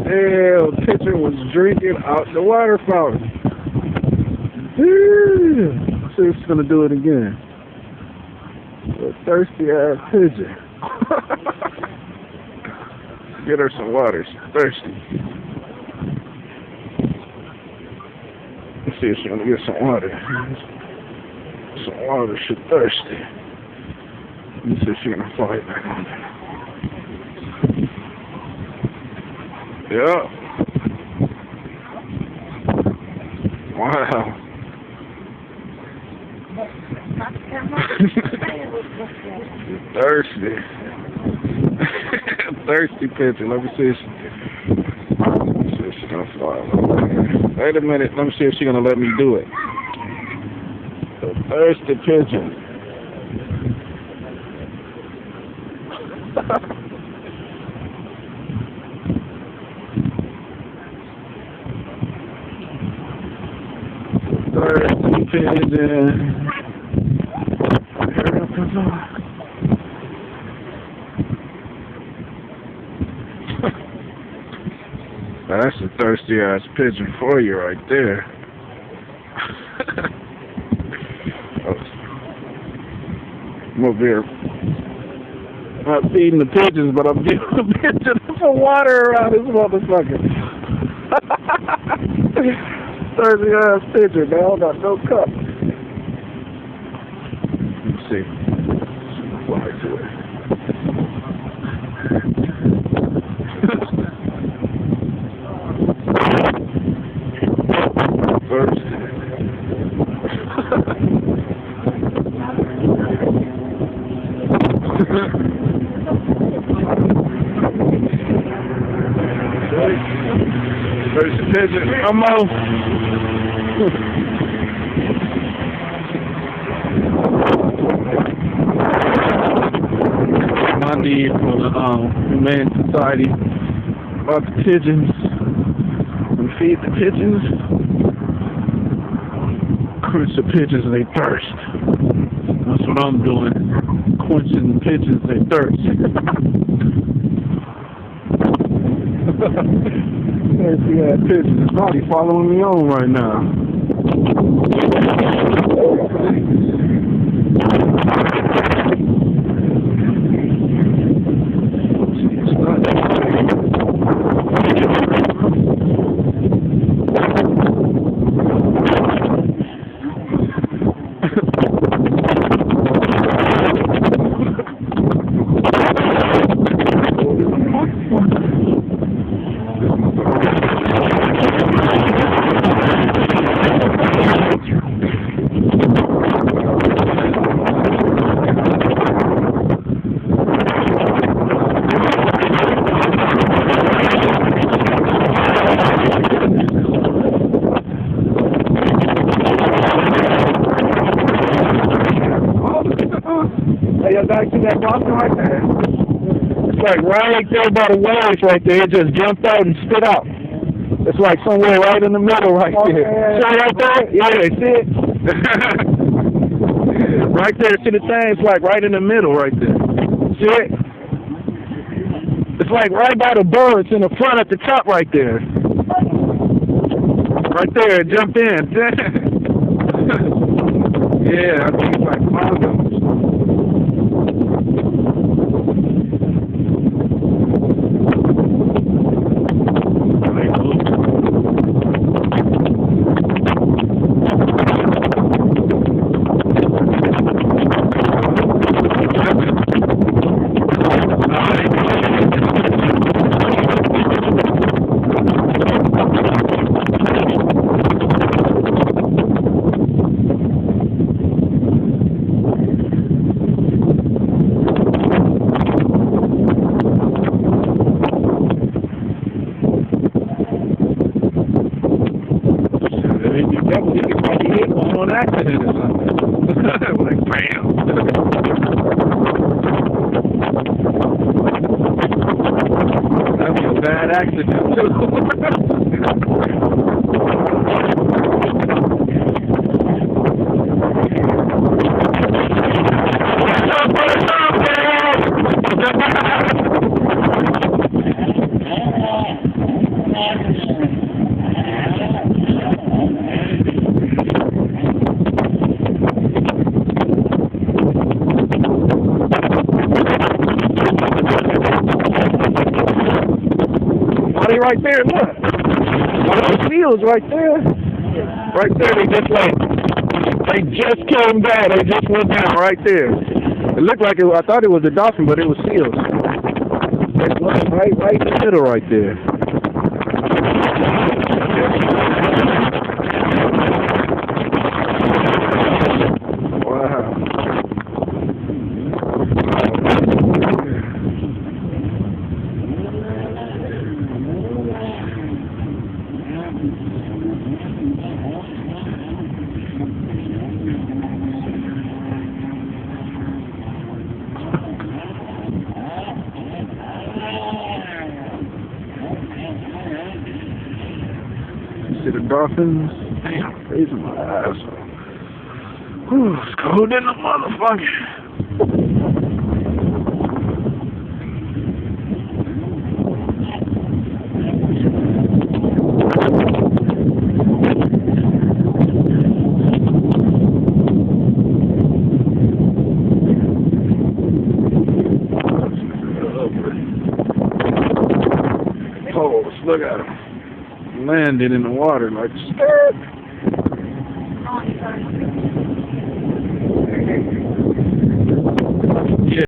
Damn, pigeon was drinking out the water fountain. Damn. See if she's gonna do it again. A thirsty ass pigeon. Get her some water. She's thirsty. Let's see if she's gonna get some water. Some water. She's thirsty. Let me see if she's gonna fly back on there. Yeah. Wow. Thirsty. Thirsty pigeon. Let me see if she's gonna fly. Wait a minute. Let me see if she's gonna let me do it. The thirsty pigeon. Thirsty pigeon. Hurry up and fly. Now that's a thirsty ass pigeon for you right there. I'm over here not feeding the pigeons, but I'm giving the pigeon some water around this motherfucker. Thirsty ass pigeon, man. I got no cup. Let's see. Fly to it. First. First pigeon. I'm off. I need for the Humane Society about the pigeons and feed the pigeons. Quench the pigeons they thirst. That's what I'm doing. Quenching the pigeons they thirst. Thirsty ass pigeon is probably following me on right now. Back to that bottom right there. It's like right there by the waves right there. It just jumped out and spit out. It's like somewhere right in the middle right there. See right there? Yeah, see it? Right there. See the thing? It's like right in the middle right there. See it? It's like right by the birds in the front at the top right there. Right there. It jumped in. Yeah, I think it's like Mongo. On accident or something. Like, bam. That'd be a bad accident, too. They right there, look. Those seals right there. Right there, they just came down. They just went down right there. It looked like I thought it was a dolphin, but it was seals. Right in the middle right there. Wow. See the dolphins? Damn, freezing my ass. Whew, it's cold in the motherfucker. Oh, look at him. Landed in the water like skirt. Yeah,